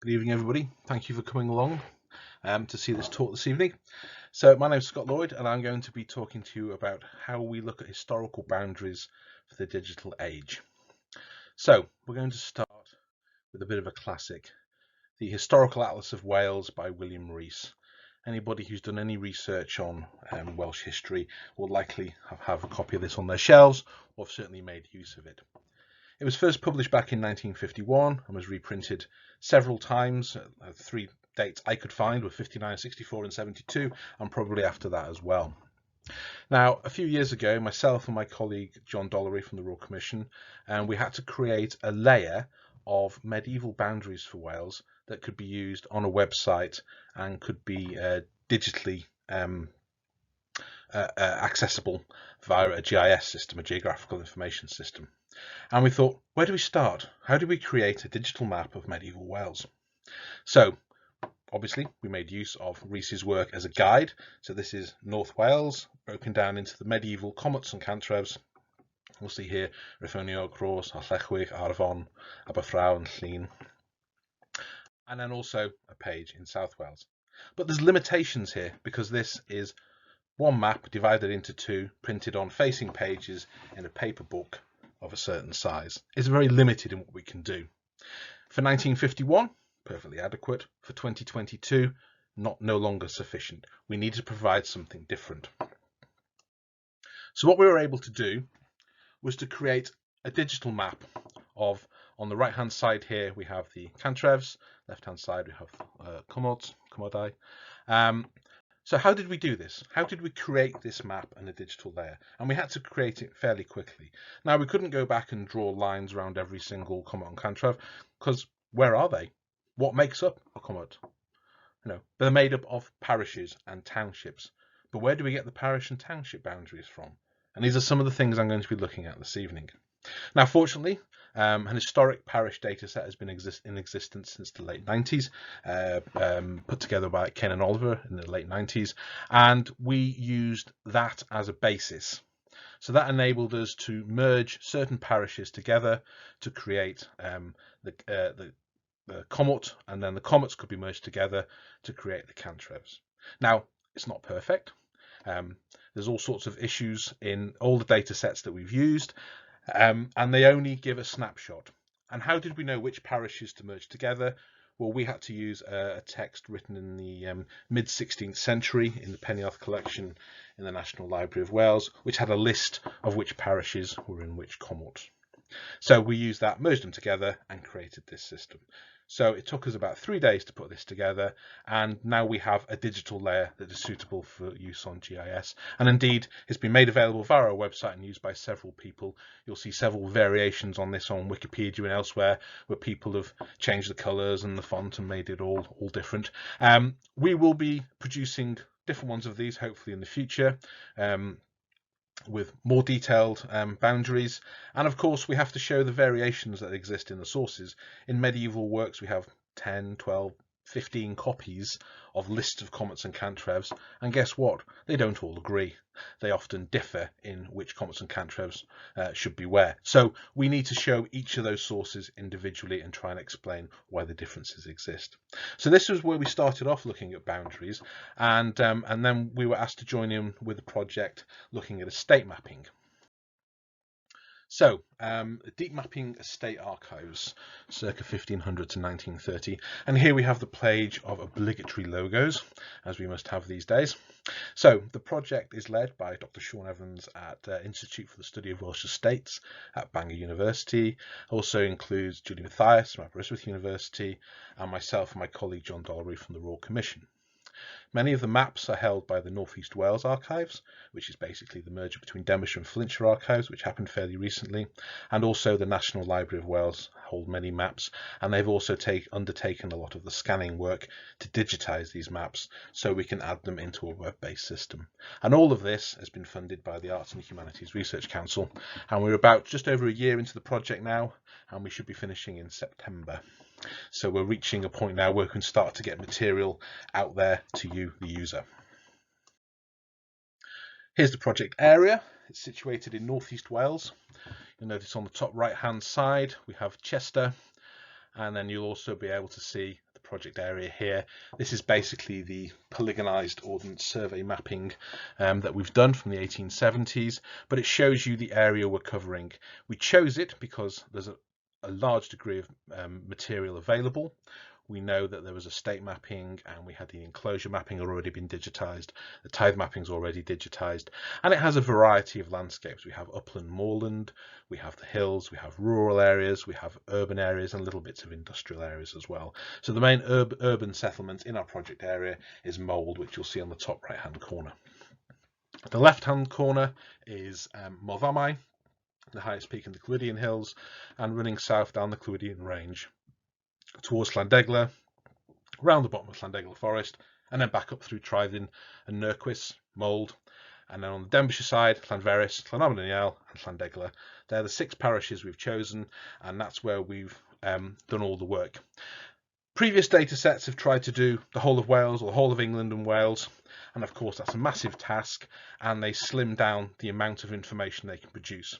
Good evening, everybody. Thank you for coming along to see this talk this evening. So my name is Lloyd, and I'm going to be talking to you about how we look at historical boundaries for the digital age. So we're going to start with a bit of a classic, the Historical Atlas of Wales by William Rees. Anybody who's done any research on Welsh history will likely have a copy of this on their shelves, or have certainly made use of it. It was first published back in 1951 and was reprinted several times. Three dates I could find were 59, 64 and 72, and probably after that as well. Now, a few years ago, myself and my colleague John Dollery from the Royal Commission, we had to create a layer of medieval boundaries for Wales that could be used on a website and could be digitally accessible via a GIS system, a geographical information system. And we thought, where do we start? How do we create a digital map of medieval Wales? So obviously we made use of Rees's work as a guide. So this is North Wales broken down into the medieval comets and cantrefs. We'll see here Rhyffonio, Gros, Arllechwyg, Arfon, Aberfraw and Llyn. And then also a page in South Wales. But there's limitations here because this is one map divided into two, printed on facing pages in a paper book of a certain size. It's very limited in what we can do. For 1951, perfectly adequate. For 2022, no longer sufficient. We need to provide something different. So what we were able to do was to create a digital map of, on the right hand side here we have the cantrefs, left hand side we have chymydau. So how did we do this? How did we create this map and a digital layer? And we had to create it fairly quickly. Now we couldn't go back and draw lines around every single comet and cantref because where are they? What makes up a comet? They're made up of parishes and townships. But where do we get the parish and township boundaries from? And these are some of the things I'm going to be looking at this evening. Now, fortunately, an historic parish data set has been in existence since the late 90s, put together by Ken and Oliver in the late 90s, and we used that as a basis. So that enabled us to merge certain parishes together to create the comet, and then the comets could be merged together to create the cantrefs. Now, it's not perfect. There's all sorts of issues in all the data sets that we've used. And they only give a snapshot. And how did we know which parishes to merge together? Well, we had to use a text written in the mid-16th century in the Penniarth collection in the National Library of Wales, which had a list of which parishes were in which comet. So we used that, merged them together and created this system. So it took us about 3 days to put this together, and now we have a digital layer that is suitable for use on GIS. And indeed, it's been made available via our website and used by several people. You'll see several variations on this on Wikipedia and elsewhere, where people have changed the colours and the font and made it all different. We will be producing different ones of these, hopefully in the future. With more detailed boundaries, and of course we have to show the variations that exist in the sources. In medieval works we have 10, 12, 15 copies of lists of comets and cantrefs, and guess what? They don't all agree. They often differ in which comets and cantrefs should be where. So we need to show each of those sources individually and try and explain why the differences exist. So this was where we started off looking at boundaries, and then we were asked to join in with a project looking at estate mapping. So, deep mapping estate archives, circa 1500 to 1930. And here we have the page of obligatory logos, as we must have these days. So, the project is led by Dr. Sean Evans at Institute for the Study of Welsh Estates at Bangor University. Also includes Julie Mathias from Aberystwyth University, and myself and my colleague John Dollery from the Royal Commission. Many of the maps are held by the North East Wales Archives, which is basically the merger between Denbighshire and Flintshire Archives, which happened fairly recently, and also the National Library of Wales hold many maps, and they've also undertaken a lot of the scanning work to digitise these maps so we can add them into a web-based system. And all of this has been funded by the Arts and Humanities Research Council, and we're about just over a year into the project now, and we should be finishing in September. So we're reaching a point now where we can start to get material out there to you, the user. Here's the project area. It's situated in North East Wales. You'll notice on the top right hand side we have Chester, and then you'll also be able to see the project area here. This is basically the polygonized ordnance survey mapping that we've done from the 1870s, but it shows you the area we're covering. We chose it because there's a large degree of material available. We know that there was a state mapping and we had the enclosure mapping already been digitized. The tithe mapping's already digitized, and it has a variety of landscapes. We have upland, moorland, we have the hills, we have rural areas, we have urban areas and little bits of industrial areas as well. So the main urban settlement in our project area is Mold, which you'll see on the top right hand corner. The left hand corner is Morddamai, the highest peak in the Clwydian Hills, and running south down the Clwydian Range towards Llandegla, round the bottom of Llandegla Forest, and then back up through Tryddyn and Nurquis, Mold, and then on the Denbighshire side, Llanferris, Llanarmon and Llandegla. They're the 6 parishes we've chosen, and that's where we've done all the work. Previous data sets have tried to do the whole of Wales or the whole of England and Wales, and of course that's a massive task, and they slim down the amount of information they can produce.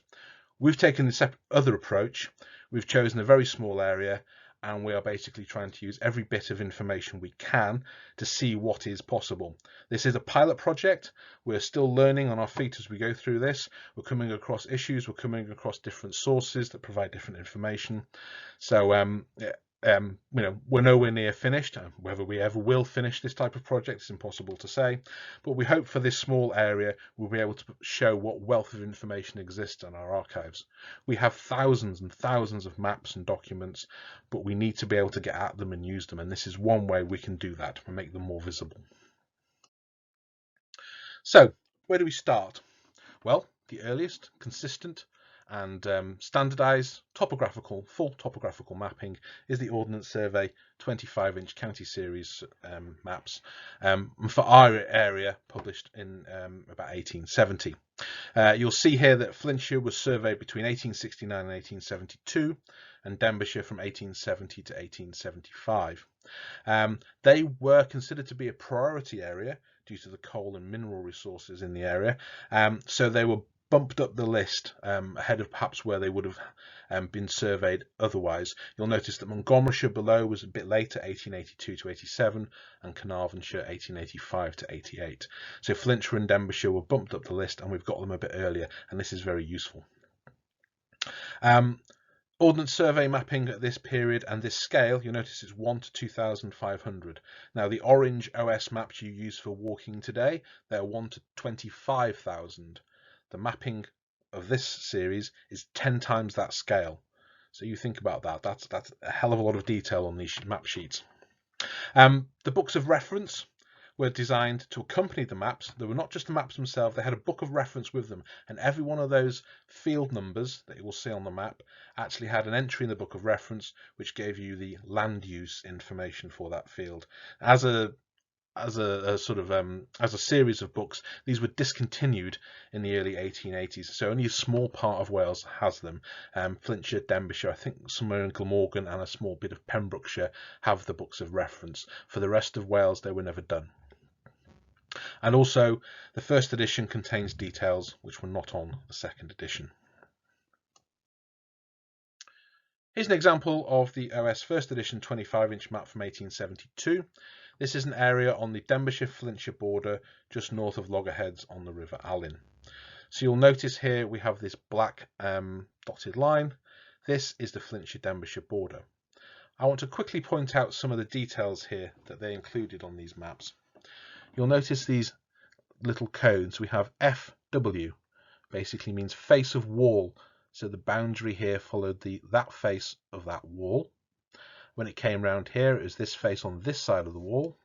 We've taken this other approach. We've chosen a very small area, and we are basically trying to use every bit of information we can to see what is possible. This is a pilot project. We're still learning on our feet as we go through this. We're coming across issues, we're coming across different sources that provide different information. So we're nowhere near finished. Whether we ever will finish this type of project is impossible to say, but we hope for this small area we'll be able to show what wealth of information exists in our archives. We have thousands and thousands of maps and documents, but we need to be able to get at them and use them, and this is one way we can do that and make them more visible. So where do we start? Well, the earliest consistent and standardised full topographical mapping is the Ordnance Survey 25-inch county series maps for our area, published in about 1870. You'll see here that Flintshire was surveyed between 1869 and 1872, and Denbighshire from 1870 to 1875. They were considered to be a priority area due to the coal and mineral resources in the area, so they were bumped up the list ahead of perhaps where they would have been surveyed otherwise. You'll notice that Montgomeryshire below was a bit later, 1882 to 87, and Carnarvonshire 1885 to 88. So Flintshire and Denbighshire were bumped up the list, and we've got them a bit earlier, and this is very useful. Ordnance survey mapping at this period and this scale, you'll notice it's 1 to 2,500. Now the orange OS maps you use for walking today, they're 1 to 25,000. The mapping of this series is 10 times that scale. So you think about that. That's a hell of a lot of detail on these map sheets. The books of reference were designed to accompany the maps. They were not just the maps themselves, they had a book of reference with them, and every one of those field numbers that you will see on the map actually had an entry in the book of reference which gave you the land use information for that field. As a series of books, these were discontinued in the early 1880s, so only a small part of Wales has them. Flintshire, Denbighshire, I think somewhere in Glamorgan, and a small bit of Pembrokeshire have the books of reference. For the rest of Wales, they were never done. And also, the first edition contains details which were not on the second edition. Here's an example of the OS first edition 25-inch map from 1872. This is an area on the Denbighshire-Flintshire border just north of Loggerheads on the River Alyn. So you'll notice here we have this black dotted line. This is the Flintshire-Denbighshire border. I want to quickly point out some of the details here that they included on these maps. You'll notice these little codes. We have FW, basically means face of wall. So the boundary here followed that face of that wall. When it came round here, it was this face on this side of the wall.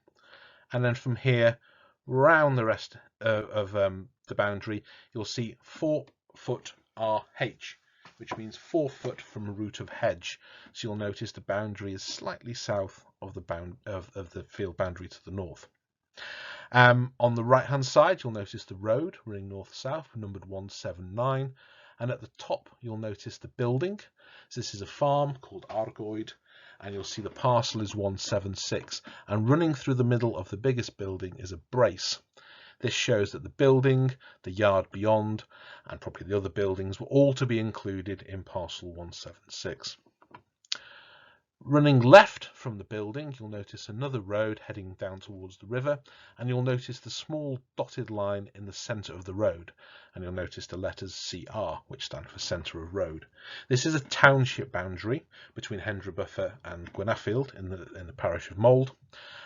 And then from here, round the rest of the boundary, you'll see 4 foot RH, which means 4 foot from a root of hedge. So you'll notice the boundary is slightly south of the field boundary to the north. On the right hand side, you'll notice the road running north-south, numbered 179. And at the top, you'll notice the building. So this is a farm called Argoed, and you'll see the parcel is 176. And running through the middle of the biggest building is a brace. This shows that the building, the yard beyond, and probably the other buildings were all to be included in parcel 176. Running left from the building, you'll notice another road heading down towards the river, and you'll notice the small dotted line in the centre of the road, and you'll notice the letters CR, which stand for Centre of Road. This is a township boundary between Hendra Buffer and Gwenafield in the parish of Mold,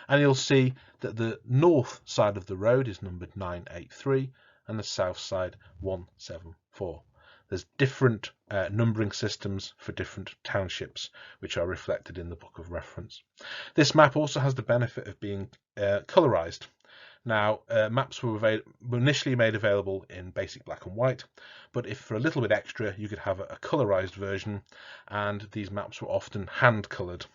and you'll see that the north side of the road is numbered 983 and the south side 174. There's different numbering systems for different townships, which are reflected in the book of reference. This map also has the benefit of being colorized. Now, maps were initially made available in basic black and white, but if for a little bit extra, you could have a colorized version, and these maps were often hand colored,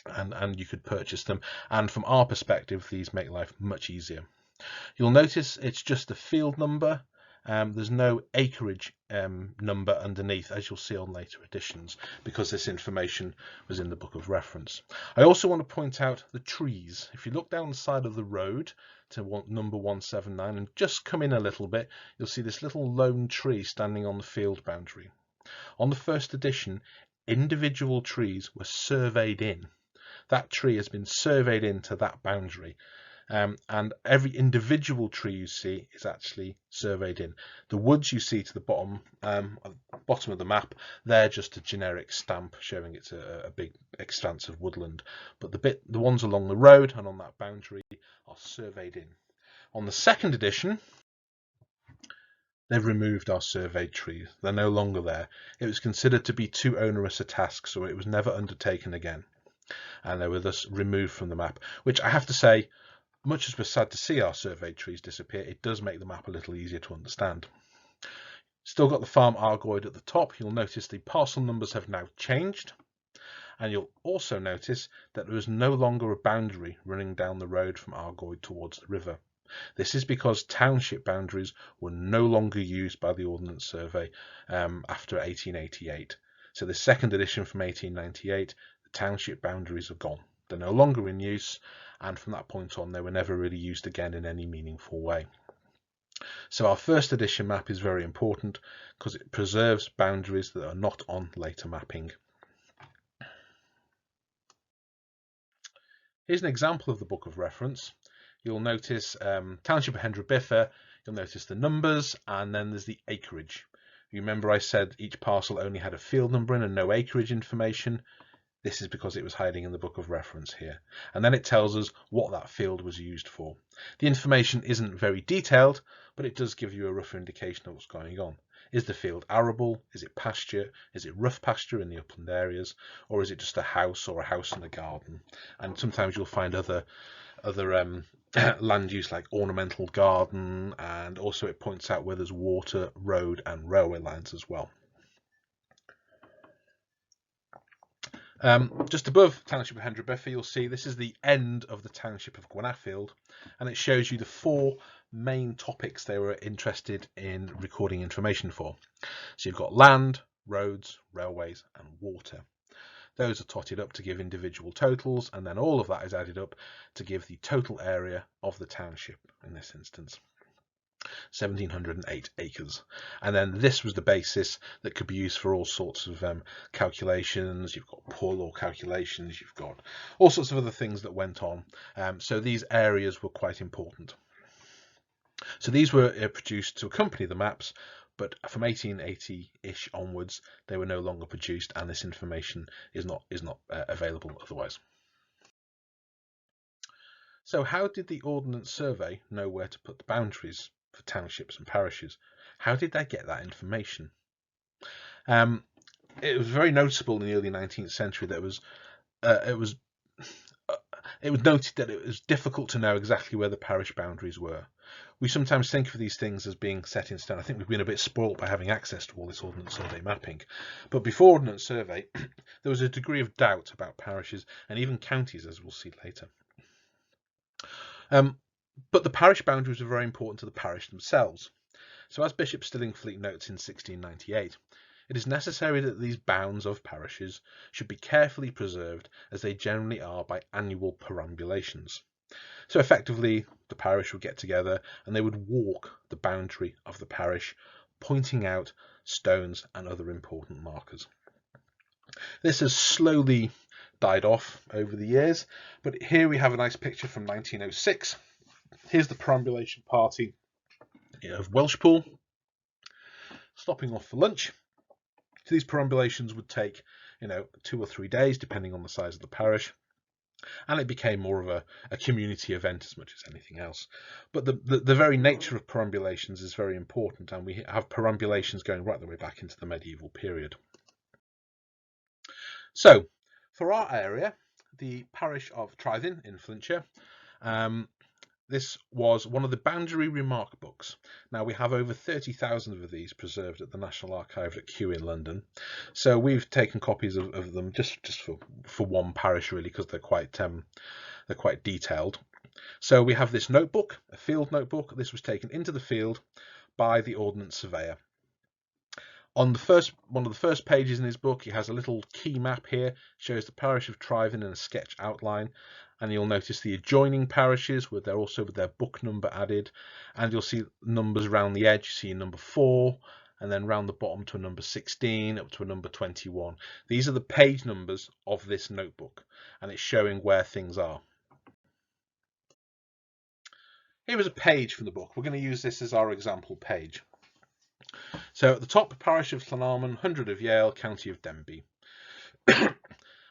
and you could purchase them. And from our perspective, these make life much easier. You'll notice it's just a field number. There's no acreage number underneath, as you'll see on later editions, because this information was in the book of reference. I also want to point out the trees. If you look down the side of the road to number 179 and just come in a little bit, you'll see this little lone tree standing on the field boundary. On the first edition, individual trees were surveyed in. That tree has been surveyed into that boundary. And every individual tree you see is actually surveyed in. The woods you see to the bottom of the map, they're just a generic stamp showing it's a big expanse of woodland. But the ones along the road and on that boundary are surveyed in. On the second edition, they've removed our surveyed trees. They're no longer there. It was considered to be too onerous a task, so it was never undertaken again. And they were thus removed from the map, which I have to say, much as we're sad to see our surveyed trees disappear, it does make the map a little easier to understand. Still got the farm Argoyd at the top. You'll notice the parcel numbers have now changed, and you'll also notice that there is no longer a boundary running down the road from Argoyd towards the river. This is because township boundaries were no longer used by the Ordnance Survey after 1888. So the second edition from 1898, the township boundaries are gone. They're no longer in use, and from that point on, they were never really used again in any meaningful way. So our first edition map is very important because it preserves boundaries that are not on later mapping. Here's an example of the book of reference. You'll notice Township of Hendra Buffer, you'll notice the numbers, and then there's the acreage. You remember I said each parcel only had a field number in and no acreage information. This is because it was hiding in the book of reference here. And then it tells us what that field was used for. The information isn't very detailed, but it does give you a rough indication of what's going on. Is the field arable? Is it pasture? Is it rough pasture in the upland areas? Or is it just a house or a house and a garden? And sometimes you'll find other land use like ornamental garden, and also it points out where there's water, road and railway lines as well. Just above Township of Hendra Buffer, you'll see this is the end of the Township of Gwenafield, and it shows you the four main topics they were interested in recording information for. So you've got land, roads, railways and water. Those are totted up to give individual totals, and then all of that is added up to give the total area of the township in this instance. 1708 acres, and then this was the basis that could be used for all sorts of calculations. You've got poor law calculations, you've got all sorts of other things that went on, so these areas were quite important. So these were produced to accompany the maps, but from 1880-ish onwards they were no longer produced, and this information is not available otherwise. So how did the Ordnance Survey know where to put the boundaries for townships and parishes? How did they get that information? It was very noticeable in the early 19th century that it was noted that it was difficult to know exactly where the parish boundaries were. We sometimes think of these things as being set in stone. I think we've been a bit spoilt by having access to all this Ordnance Survey mapping. But before Ordnance Survey, there was a degree of doubt about parishes and even counties, as we'll see later. But the parish boundaries were very important to the parish themselves. So as Bishop Stillingfleet notes in 1698, it is necessary that these bounds of parishes should be carefully preserved, as they generally are by annual perambulations. So effectively, the parish would get together and they would walk the boundary of the parish, pointing out stones and other important markers. This has slowly died off over the years. But here we have a nice picture from 1906. Here's the perambulation party of Welshpool stopping off for lunch. So these perambulations would take, 2 or 3 days, depending on the size of the parish. And it became more of a community event as much as anything else. But the very nature of perambulations is very important, and we have perambulations going right the way back into the medieval period. So, for our area, the parish of Trwyddyn in Flintshire, this was one of the boundary remark books. Now, we have over 30,000 of these preserved at the National Archives at Kew in London. So we've taken copies of them just for one parish, really, because they're quite detailed. So we have this notebook, a field notebook. This was taken into the field by the Ordnance Surveyor. On one of the first pages in his book, he has a little key map here, shows the parish of Trwyddyn in a sketch outline. And you'll notice the adjoining parishes with their book number added, and you'll see numbers around the edge. You see a number 4, and then round the bottom to a number 16, up to a number 21. These are the page numbers of this notebook, and it's showing where things are. Here is a page from the book. We're going to use this as our example page. So at the top, parish of Llanarmon, 100 of Yale, county of Denbigh.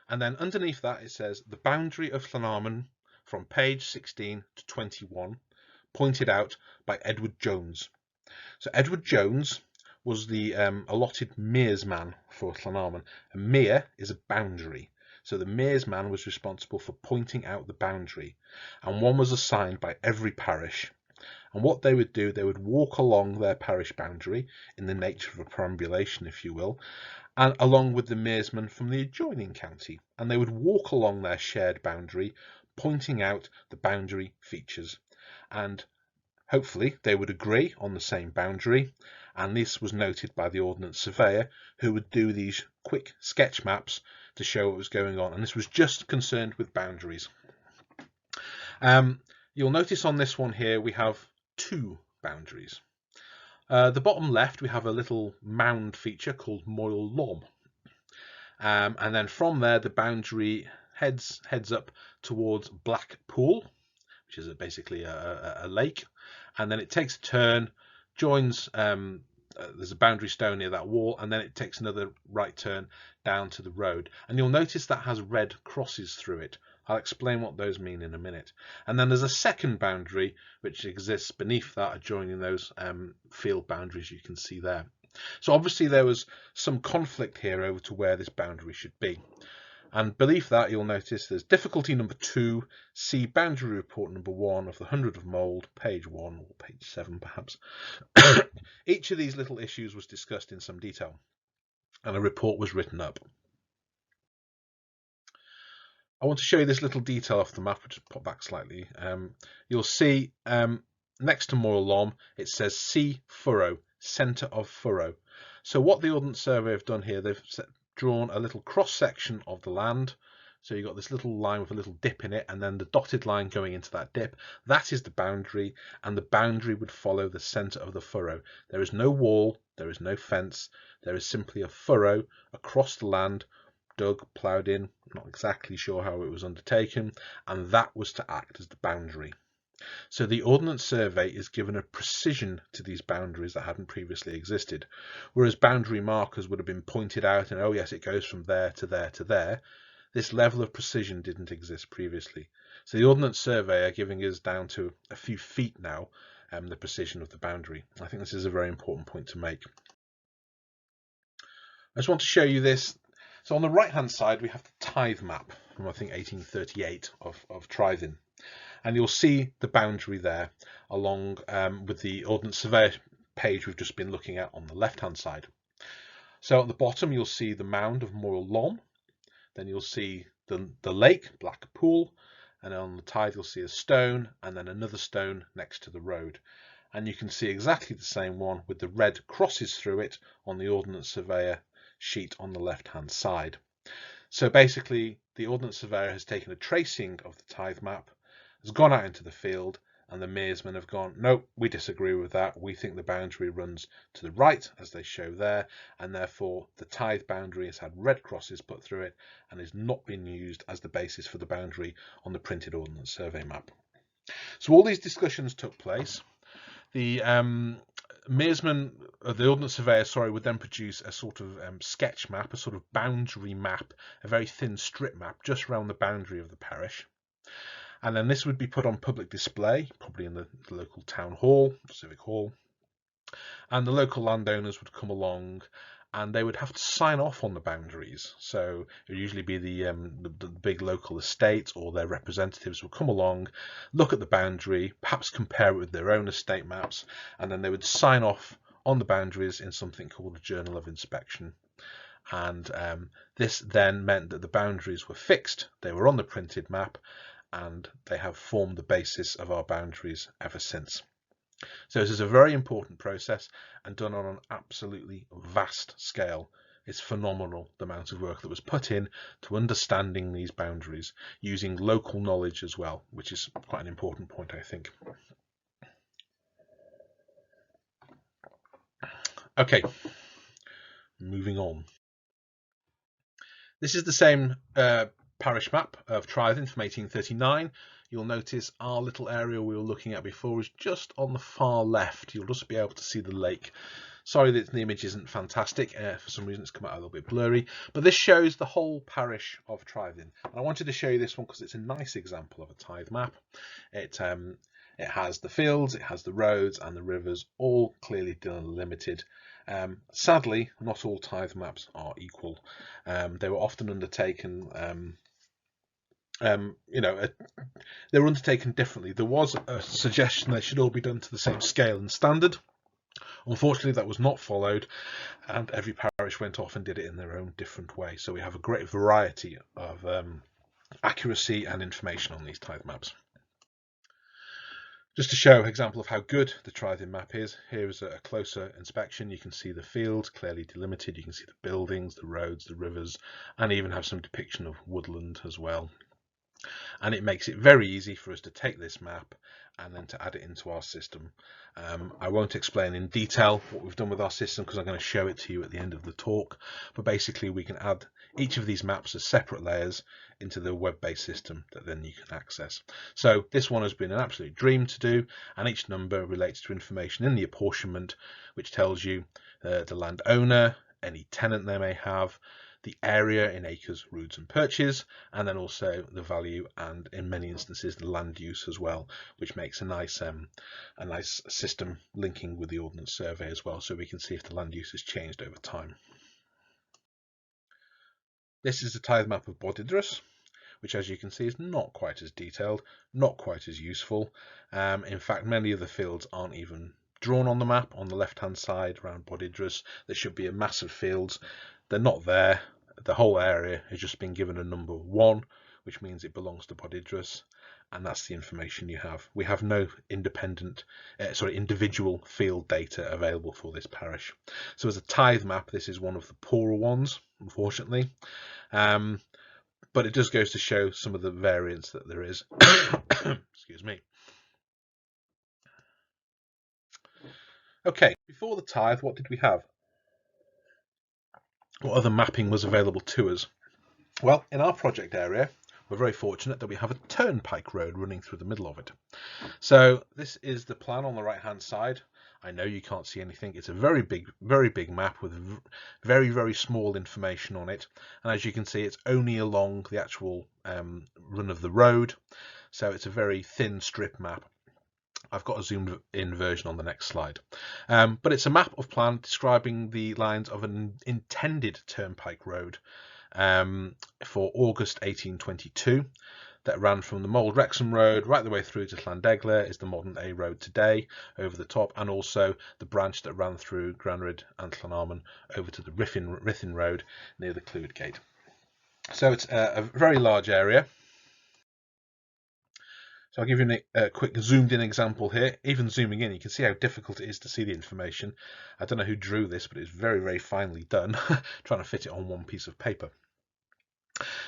And then underneath that it says the boundary of Llanarmon from page 16 to 21, pointed out by Edward Jones. So Edward Jones was the allotted mearsman for Llanarmon. A mere is a boundary. So the mearsman was responsible for pointing out the boundary, and one was assigned by every parish. And what they would do, they would walk along their parish boundary in the nature of a perambulation, if you will, and along with the mearsman from the adjoining county, and they would walk along their shared boundary, pointing out the boundary features, and hopefully they would agree on the same boundary, and this was noted by the Ordnance Surveyor, who would do these quick sketch maps to show what was going on, and this was just concerned with boundaries. You'll notice on this one here we have 2 boundaries. The bottom left, we have a little mound feature called Moel Lom. And then from there, the boundary heads up towards Blackpool, which is basically a lake. And then it takes a turn, joins, there's a boundary stone near that wall, and then it takes another right turn down to the road. And you'll notice that has red crosses through it. I'll explain what those mean in a minute. And then there's a second boundary which exists beneath that, adjoining those field boundaries you can see there. So obviously there was some conflict here over to where this boundary should be. And beneath that you'll notice there's difficulty number 2, see boundary report number 1 of the 100 of Mould, page 1 or page 7 perhaps. Each of these little issues was discussed in some detail, and a report was written up. I want to show you this little detail off the map. I'll just pop back slightly. You'll see next to Moel Lom, it says C furrow, centre of furrow. So what the Ordnance Survey have done here, they've drawn a little cross section of the land. So you've got this little line with a little dip in it, and then the dotted line going into that dip. That is the boundary, and the boundary would follow the centre of the furrow. There is no wall, there is no fence, there is simply a furrow across the land, dug, ploughed in, not exactly sure how it was undertaken, and that was to act as the boundary. So the Ordnance Survey is given a precision to these boundaries that hadn't previously existed, whereas boundary markers would have been pointed out and, oh yes, it goes from there to there to there. This level of precision didn't exist previously. So the Ordnance Survey are giving us down to a few feet now the precision of the boundary. I think this is a very important point to make. I just want to show you this. So on the right hand side we have the tithe map from I think 1838 of Trwyddyn, and you'll see the boundary there along with the Ordnance Surveyor page we've just been looking at on the left hand side. So at the bottom you'll see the mound of Moel Lom, then you'll see the lake, Blackpool, and on the tithe you'll see a stone and then another stone next to the road. And you can see exactly the same one with the red crosses through it on the Ordnance Surveyor sheet on the left hand side. So basically the Ordnance Surveyor has taken a tracing of the tithe map, has gone out into the field and the Mearsmen have gone, no, we disagree with that. We think the boundary runs to the right, as they show there, and therefore the tithe boundary has had red crosses put through it and is not being used as the basis for the boundary on the printed Ordnance Survey map. So all these discussions took place. The Mearsmen, the Ordnance Surveyor, would then produce a sort of sketch map, a sort of boundary map, a very thin strip map just around the boundary of the parish. And then this would be put on public display, probably in the local town hall, civic hall. And the local landowners would come along and they would have to sign off on the boundaries. So it would usually be the big local estate or their representatives would come along, look at the boundary, perhaps compare it with their own estate maps, and then they would sign off on the boundaries in something called a Journal of Inspection. And this then meant that the boundaries were fixed, they were on the printed map, and they have formed the basis of our boundaries ever since. So this is a very important process and done on an absolutely vast scale. It's phenomenal the amount of work that was put in to understanding these boundaries using local knowledge as well, which is quite an important point, I think. Okay, moving on. This is the same parish map of Trythin from 1839. You'll notice our little area we were looking at before is just on the far left. You'll just be able to see the lake. Sorry that the image isn't fantastic. For some reason it's come out a little bit blurry. But this shows the whole parish of Trythin. And I wanted to show you this one because it's a nice example of a tithe map. It has the fields, it has the roads and the rivers all clearly delimited. Sadly, not all tithe maps are equal. They were often undertaken, they were undertaken differently. There was a suggestion they should all be done to the same scale and standard. Unfortunately, that was not followed, and every parish went off and did it in their own different way. So we have a great variety of accuracy and information on these tithe maps. Just to show an example of how good the Trythin map is, here is a closer inspection. You can see the fields clearly delimited, you can see the buildings, the roads, the rivers, and even have some depiction of woodland as well. And it makes it very easy for us to take this map and then to add it into our system. I won't explain in detail what we've done with our system because I'm going to show it to you at the end of the talk, but basically we can add each of these maps as separate layers into the web-based system that then you can access. So this one has been an absolute dream to do, and each number relates to information in the apportionment which tells you the landowner, any tenant they may have, the area in acres, roods and perches, and then also the value and in many instances the land use as well, which makes a nice system linking with the Ordnance Survey as well, so we can see if the land use has changed over time. This is a tithe map of Bodidrus, which as you can see is not quite as detailed, not quite as useful. In fact, many of the fields aren't even drawn on the map on the left hand side around Bodidrus. There should be a mass of fields. They're not there. The whole area has just been given a number 1, which means it belongs to Bodidrus, and that's the information you have. We have no individual field data available for this parish. So as a tithe map, this is one of the poorer ones, unfortunately. But it just goes to show some of the variance that there is. Excuse me. Okay, before the tithe, what did we have? What other mapping was available to us? Well, in our project area, we're very fortunate that we have a turnpike road running through the middle of it. So this is the plan on the right hand side. I know you can't see anything. It's a very big map with very, very small information on it. And as you can see, it's only along the actual run of the road. So it's a very thin strip map. I've got a zoomed in version on the next slide. But it's a map of plan describing the lines of an intended turnpike road for August 1822 that ran from the Mold Wrexham Road right the way through to Llandegla is the modern A road today over the top, and also the branch that ran through Granryd and Llanarmon over to the Ruthin Road near the Clwyd Gate. So it's a very large area. So I'll give you a quick zoomed in example here. Even zooming in, you can see how difficult it is to see the information. I don't know who drew this, but it's very, very finely done, trying to fit it on one piece of paper.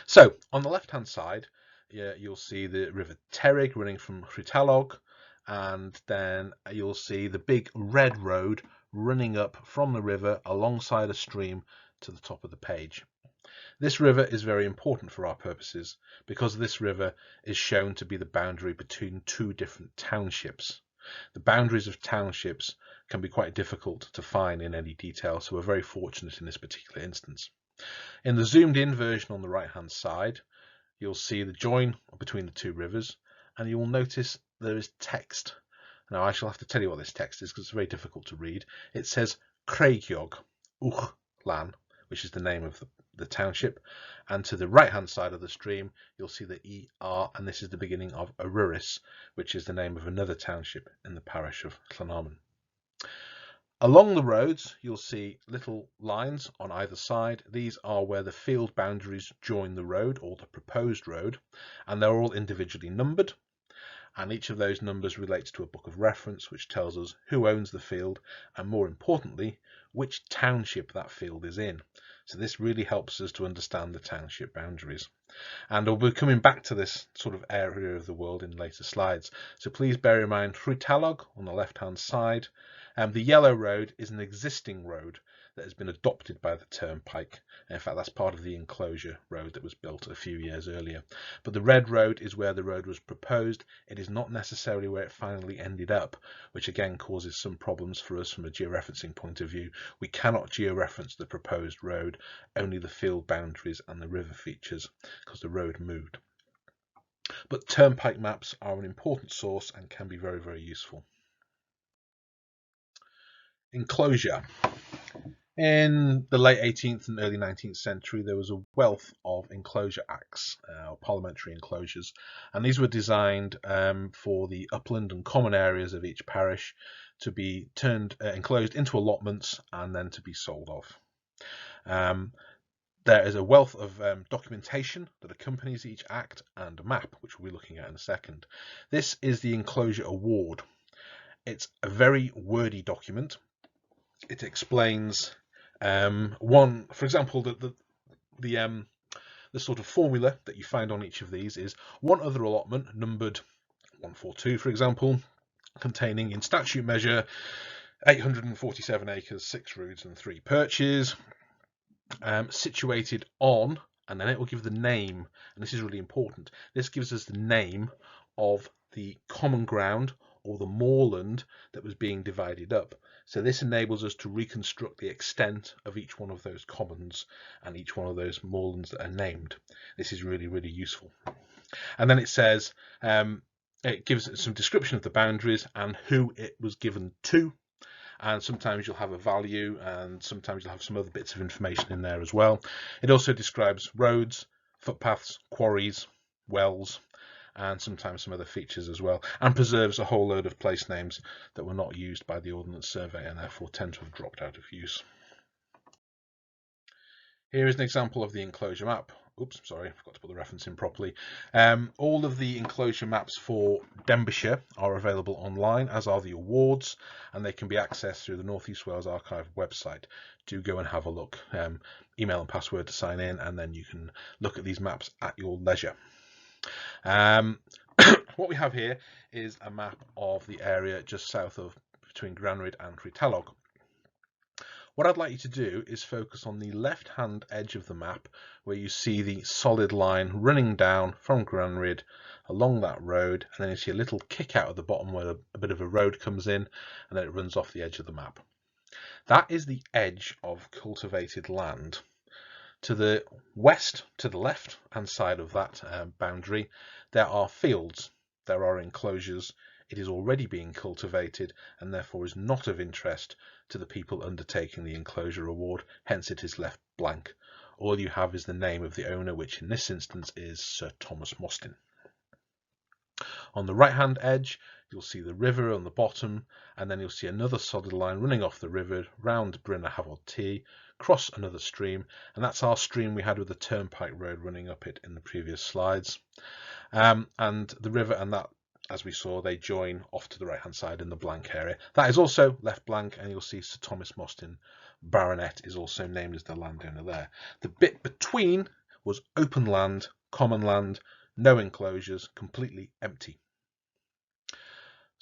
So on the left hand side, you'll see the River Terrig running from Chrytalog and then you'll see the big red road running up from the river alongside a stream to the top of the page. This river is very important for our purposes because this river is shown to be the boundary between two different townships. The boundaries of townships can be quite difficult to find in any detail, so we're very fortunate in this particular instance. In the zoomed in version on the right hand side, you'll see the join between the two rivers, and you will notice there is text. Now I shall have to tell you what this text is because it's very difficult to read. It says Creigiog Uch Lan, which is the name of the township, and to the right hand side of the stream you'll see the ER, and this is the beginning of Aruris, which is the name of another township in the parish of Llanarmon. Along the roads you'll see little lines on either side. These are where the field boundaries join the road, or the proposed road, and they're all individually numbered, and each of those numbers relates to a book of reference which tells us who owns the field and, more importantly, which township that field is in. So this really helps us to understand the township boundaries. And we'll be coming back to this sort of area of the world in later slides. So please bear in mind Rhutalog on the left hand side. The yellow road is an existing road that has been adopted by the turnpike. In fact, that's part of the enclosure road that was built a few years earlier. But the red road is where the road was proposed. It is not necessarily where it finally ended up, which again causes some problems for us from a georeferencing point of view. We cannot georeference the proposed road, only the field boundaries and the river features, because the road moved. But turnpike maps are an important source and can be very, very useful. Enclosure. In the late 18th and early 19th century, there was a wealth of enclosure acts, parliamentary enclosures, and these were designed for the upland and common areas of each parish to be enclosed into allotments and then to be sold off. There is a wealth of documentation that accompanies each act and a map, which we'll be looking at in a second. This is the Enclosure Award. It's a very wordy document. It explains for example, the sort of formula that you find on each of these is one other allotment numbered 142, for example, containing in statute measure 847 acres, 6 roods and 3 perches, situated on, and then it will give the name, and this is really important. This gives us the name of the common ground or the moorland that was being divided up. So this enables us to reconstruct the extent of each one of those commons and each one of those moorlands that are named. This is really, really useful. And then it says, it gives some description of the boundaries and who it was given to. And sometimes you'll have a value, and sometimes you'll have some other bits of information in there as well. It also describes roads, footpaths, quarries, wells, and sometimes some other features as well, and preserves a whole load of place names that were not used by the Ordnance Survey and therefore tend to have dropped out of use. Here is an example of the enclosure map. Oops, sorry, I forgot to put the reference in properly. All of the enclosure maps for Denbighshire are available online, as are the awards, and they can be accessed through the North East Wales Archive website. Do go and have a look. Email and password to sign in, and then you can look at these maps at your leisure. What we have here is a map of the area just south of between Granrhyd and Rhutalog. What I'd like you to do is focus on the left hand edge of the map where you see the solid line running down from Granrhyd along that road, and then you see a little kick out at the bottom where a bit of a road comes in, and then it runs off the edge of the map. That is the edge of cultivated land. To the west, to the left hand side of that boundary, there are fields, there are enclosures. It is already being cultivated and therefore is not of interest to the people undertaking the enclosure award, hence it is left blank. All you have is the name of the owner, which in this instance is Sir Thomas Mostyn. On the right hand edge you'll see the river on the bottom, and then you'll see another solid line running off the river round Bryn y Hafod T, cross another stream, and that's our stream we had with the turnpike road running up it in the previous slides. And the river and that, as we saw, they join off to the right hand side in the blank area. That is also left blank, and you'll see Sir Thomas Mostyn, Baronet, is also named as the landowner there. The bit between was open land, common land, no enclosures, completely empty.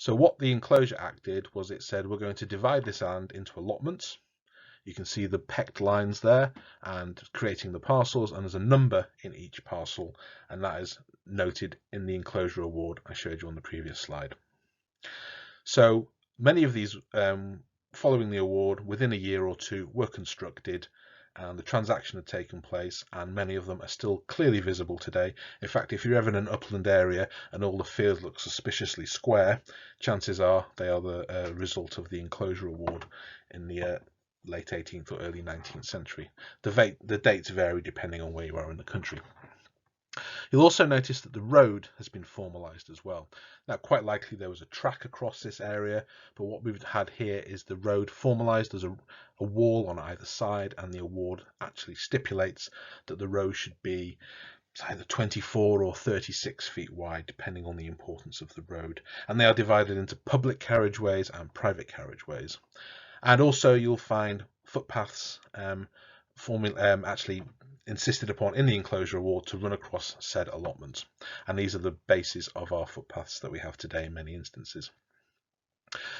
So what the Enclosure Act did was it said we're going to divide this land into allotments. You can see the pecked lines there and creating the parcels, and there's a number in each parcel, and that is noted in the enclosure award I showed you on the previous slide. So many of these following the award within a year or two were constructed, and the transaction had taken place, and many of them are still clearly visible today. In fact, if you're ever in an upland area and all the fields look suspiciously square, chances are they are the result of the enclosure award in the late 18th or early 19th century. The dates vary depending on where you are in the country. You'll also notice that the road has been formalised as well. Now, quite likely there was a track across this area, but what we've had here is the road formalised. There's a wall on either side, and the award actually stipulates that the road should be either 24 or 36 feet wide, depending on the importance of the road. And they are divided into public carriageways and private carriageways. And also you'll find footpaths actually insisted upon in the enclosure award to run across said allotments. And these are the basis of our footpaths that we have today in many instances.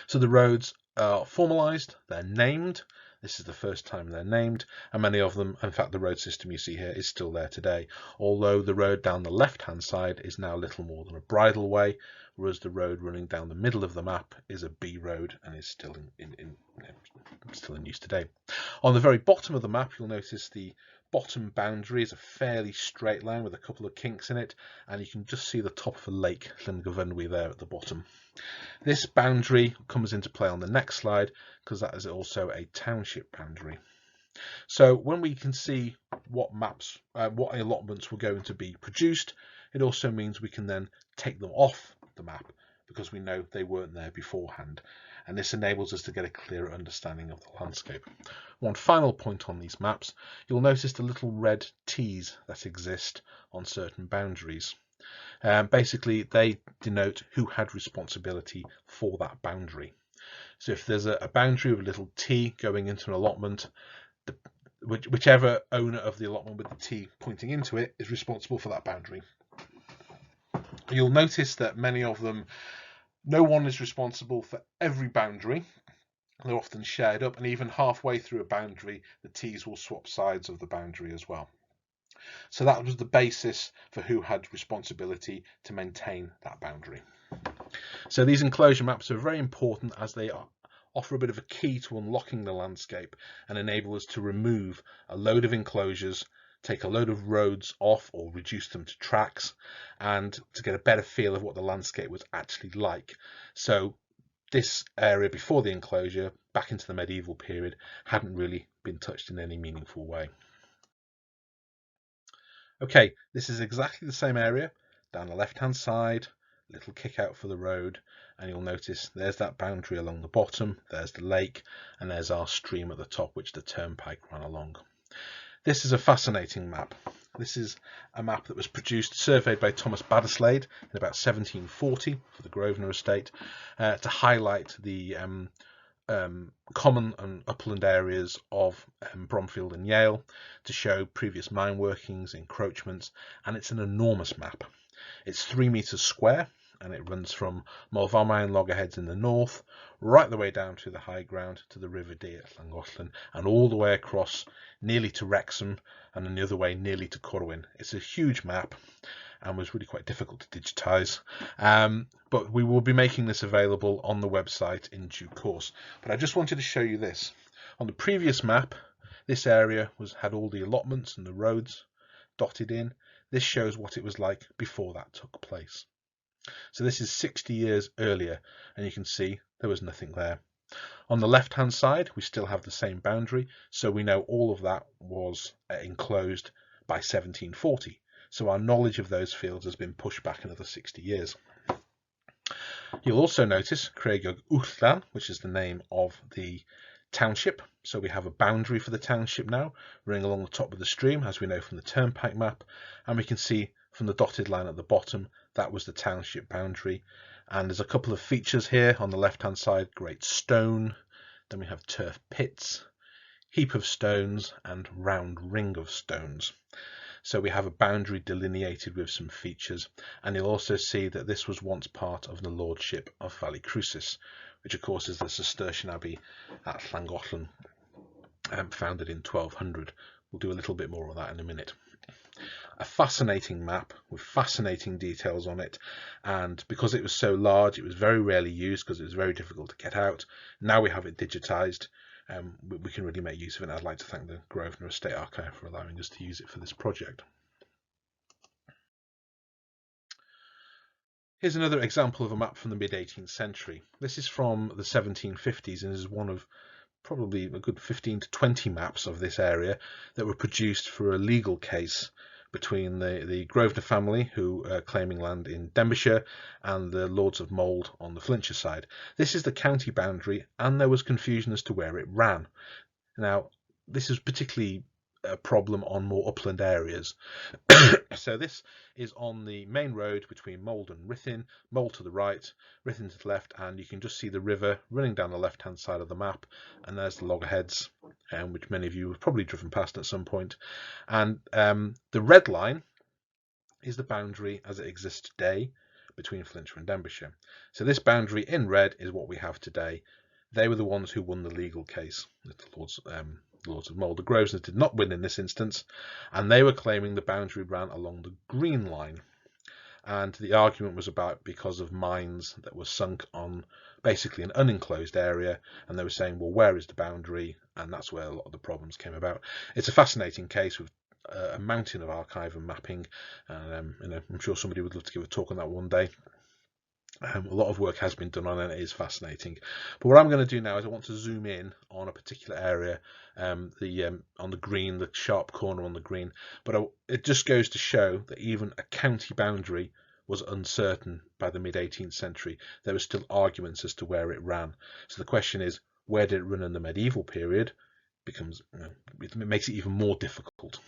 So the roads are formalised, they're named. This is the first time they're named, and many of them, in fact the road system you see here is still there today, although the road down the left hand side is now little more than a bridleway, whereas the road running down the middle of the map is a B road and is still in use today. On the very bottom of the map you'll notice the bottom boundary is a fairly straight line with a couple of kinks in it, and you can just see the top of a lake, Llyn there at the bottom. This boundary comes into play on the next slide because that is also a township boundary. So when we can see what allotments were going to be produced, it also means we can then take them off the map because we know they weren't there beforehand, and this enables us to get a clearer understanding of the landscape. One final point on these maps, you'll notice the little red T's that exist on certain boundaries. Basically they denote who had responsibility for that boundary. So if there's a boundary with a little T going into an allotment, whichever owner of the allotment with the T pointing into it is responsible for that boundary. You'll notice that many of them, no one is responsible for every boundary. They're often shared up, and even halfway through a boundary the T's will swap sides of the boundary as well. So that was the basis for who had responsibility to maintain that boundary. So these enclosure maps are very important as they offer a bit of a key to unlocking the landscape and enable us to remove a load of enclosures, take a load of roads off or reduce them to tracks, and to get a better feel of what the landscape was actually like. So this area before the enclosure, back into the medieval period, hadn't really been touched in any meaningful way. Okay, this is exactly the same area down the left hand side, little kick out for the road, and you'll notice there's that boundary along the bottom, there's the lake, and there's our stream at the top which the turnpike ran along. This is a fascinating map. This is a map that was surveyed by Thomas Baddeslade in about 1740 for the Grosvenor estate, to highlight the common and upland areas of Bromfield and Yale, to show previous mine workings, encroachments, and it's an enormous map. It's 3 meters square, and it runs from Molfamau and Loggerheads in the north, right the way down to the high ground to the River Dee at Llangollen, and all the way across nearly to Wrexham, and then the other way nearly to Corwin. It's a huge map and was really quite difficult to digitize, but we will be making this available on the website in due course. But I just wanted to show you this. On the previous map, this area had all the allotments and the roads dotted in. This shows what it was like before that took place. So this is 60 years earlier, and you can see there was nothing there. On the left hand side we still have the same boundary, so we know all of that was enclosed by 1740. So our knowledge of those fields has been pushed back another 60 years. You'll also notice Creigiog Uwchlan, which is the name of the township. So we have a boundary for the township now, running along the top of the stream, as we know from the turnpike map, and we can see from the dotted line at the bottom that was the township boundary. And there's a couple of features here on the left hand side: great stone, then we have turf pits, heap of stones, and round ring of stones. So we have a boundary delineated with some features, and you'll also see that this was once part of the lordship of Valley Crucis, which of course is the Cistercian abbey at Llangollen, founded in 1200. We'll do a little bit more of that in a minute. A fascinating map with fascinating details on it, and because it was so large it was very rarely used because it was very difficult to get out. Now we have it digitized, we can really make use of it, and I'd like to thank the Grosvenor Estate Archive for allowing us to use it for this project. Here's another example of a map from the mid-18th century. This is from the 1750s and is one of probably a good 15 to 20 maps of this area that were produced for a legal case between the Grosvenor family, who are claiming land in Denbighshire, and the Lords of Mould on the Flintshire side. This is the county boundary, and there was confusion as to where it ran. Now, this is particularly a problem on more upland areas. So this is on the main road between Mould and Ruthin, Mould to the right, Ruthin to the left, and you can just see the river running down the left hand side of the map, and there's the loggerheads, which many of you have probably driven past at some point. And the red line is the boundary as it exists today between Flintshire and Denbighshire. So this boundary in red is what we have today. They were the ones who won the legal case, the Lords of Mould. The Grosvenors did not win in this instance, and they were claiming the boundary ran along the green line. And the argument was about because of mines that were sunk on basically an unenclosed area, and they were saying, well, where is the boundary? And that's where a lot of the problems came about. It's a fascinating case with a mountain of archive and mapping, and I'm sure somebody would love to give a talk on that one day. A lot of work has been done on it, and it is fascinating. But what I'm going to do now is I want to zoom in on a particular area, on the green, the sharp corner on the green. But it just goes to show that even a county boundary was uncertain by the mid-18th century. There were still arguments as to where it ran. So the question is, where did it run in the medieval period? It makes it even more difficult.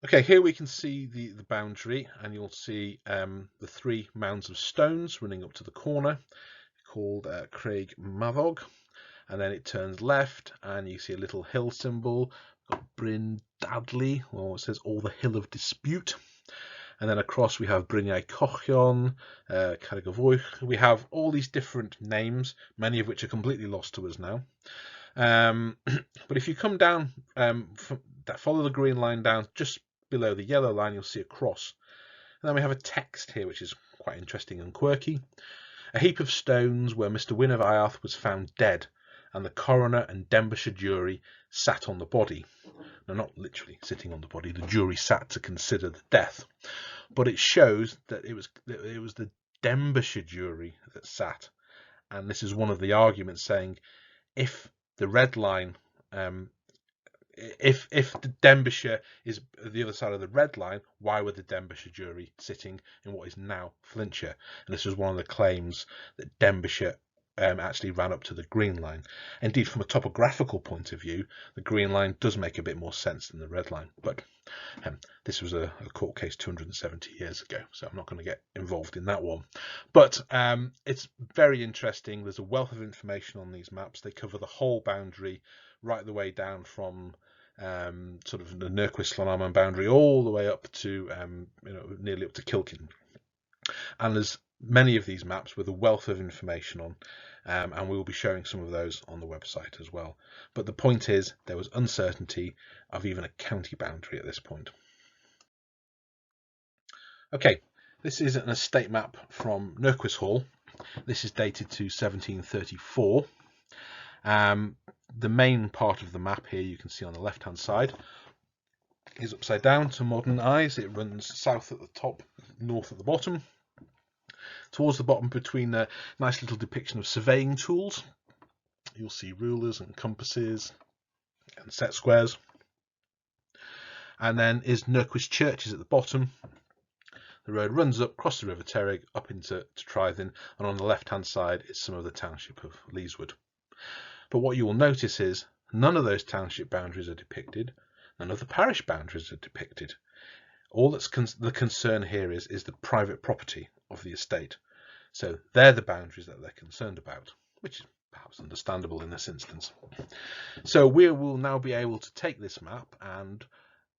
Okay, here we can see the boundary, and you'll see the three mounds of stones running up to the corner, called Craig Maddog, and then it turns left, and you see a little hill symbol, got Bryn Dadley, or it says all the Hill of Dispute, and then across we have Bryniau Cochion, Carrigavoich. We have all these different names, many of which are completely lost to us now. But if you come down, follow the green line down, just below the yellow line, you'll see a cross. And then we have a text here, which is quite interesting and quirky. A heap of stones where Mr. Wyn of Iarth was found dead, and the coroner and Denbighshire jury sat on the body. Now, not literally sitting on the body, the jury sat to consider the death. But it shows that it was the Denbighshire jury that sat. And this is one of the arguments, saying if the red line, if the Denbighshire is the other side of the red line, why were the Denbighshire jury sitting in what is now Flintshire? And this was one of the claims, that Denbighshire actually ran up to the green line. Indeed, from a topographical point of view, the green line does make a bit more sense than the red line. But this was a court case 270 years ago, so I'm not going to get involved in that one. But it's very interesting. There's a wealth of information on these maps. They cover the whole boundary, right the way down from sort of the Nurquist-Llanarmon boundary all the way up to nearly up to Kilkin. And there's many of these maps with a wealth of information on, and we will be showing some of those on the website as well. But the point is, there was uncertainty of even a county boundary at this point. Okay, this is an estate map from Nurquist Hall. This is dated to 1734. The main part of the map here, you can see on the left hand side, is upside down to modern eyes. It runs south at the top, north at the bottom. Towards the bottom, between a nice little depiction of surveying tools, you'll see rulers and compasses and set squares. And then is Nurquist Churches at the bottom. The road runs up, across the River Terrig, up into Trythin, and on the left hand side is some of the township of Leeswood. But what you will notice is none of those township boundaries are depicted, none of the parish boundaries are depicted. All that's the concern here is the private property of the estate. So they're the boundaries that they're concerned about, which is perhaps understandable in this instance. So we will now be able to take this map, and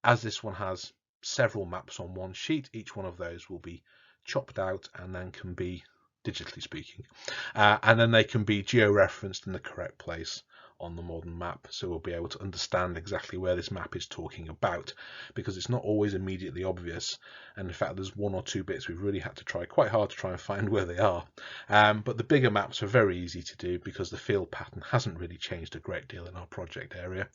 as this one has several maps on one sheet, each one of those will be chopped out and then can be, digitally speaking, and then they can be geo-referenced in the correct place on the modern map, so we'll be able to understand exactly where this map is talking about, because it's not always immediately obvious, and in fact there's one or two bits we've really had to try quite hard to try and find where they are, but the bigger maps are very easy to do because the field pattern hasn't really changed a great deal in our project area.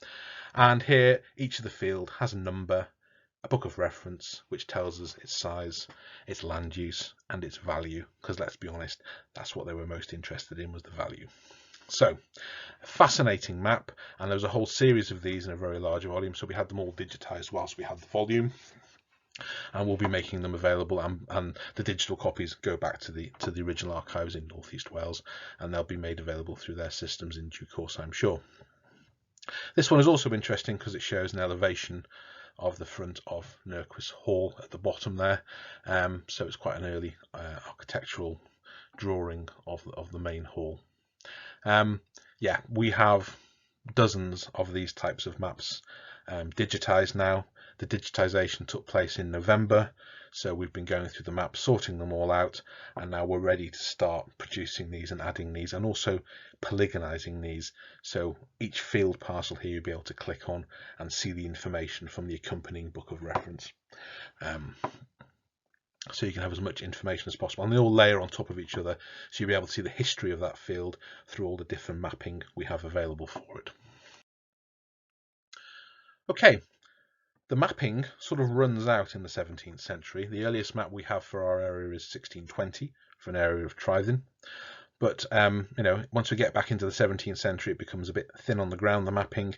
And here each of the field has a number, a book of reference, which tells us its size, its land use and its value, because let's be honest, that's what they were most interested in, was the value. So, a fascinating map, and there was a whole series of these in a very large volume, so we had them all digitized whilst we had the volume, and we'll be making them available, and the digital copies go back to the original archives in North East Wales, and they'll be made available through their systems in due course, I'm sure. This one is also interesting because it shows an elevation of the front of Nurquist Hall at the bottom there, so it's quite an early architectural drawing of the main hall. Yeah, we have dozens of these types of maps digitized now. The digitization took place in November, so we've been going through the maps, sorting them all out, and now we're ready to start producing these and adding these, and also polygonizing these, so each field parcel here you'll be able to click on and see the information from the accompanying book of reference. So you can have as much information as possible, and they all layer on top of each other, so you'll be able to see the history of that field through all the different mapping we have available for it. Okay, the mapping sort of runs out in the 17th century. The earliest map we have for our area is 1620 for an area of Tryfan, but you know, once we get back into the 17th century it becomes a bit thin on the ground, the mapping,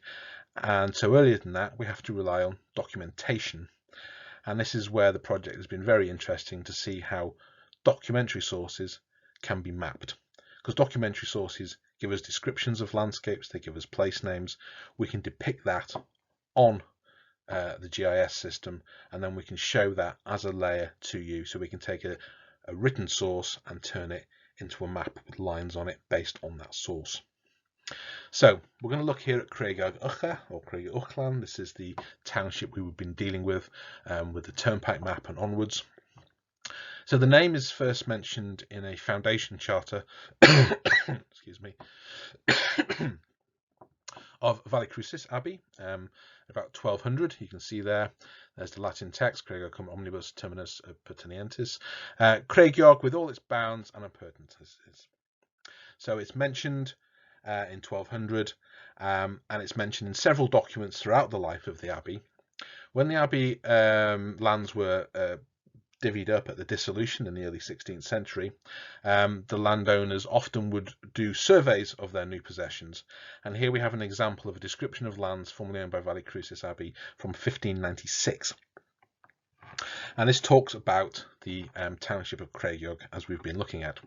and so earlier than that we have to rely on documentation. And this is where the project has been very interesting, to see how documentary sources can be mapped. Because documentary sources give us descriptions of landscapes, they give us place names, we can depict that on the GIS system, and then we can show that as a layer to you. So we can take a written source and turn it into a map with lines on it based on that source. So we're going to look here at Craigog Ucha, or Craigog Uchlan. This is the township we've been dealing with the turnpike map and onwards. So the name is first mentioned in a foundation charter excuse me, of Valicrucis Abbey, about 1200. You can see there's the Latin text, Craigog cum omnibus terminus pertinientis, Craigog with all its bounds and appurtenances. So it's mentioned in 1200, and it's mentioned in several documents throughout the life of the abbey. When the abbey lands were divvied up at the dissolution in the early 16th century, the landowners often would do surveys of their new possessions, and here we have an example of a description of lands formerly owned by Valicrucis Abbey from 1596. And this talks about the township of Craigog, as we've been looking at.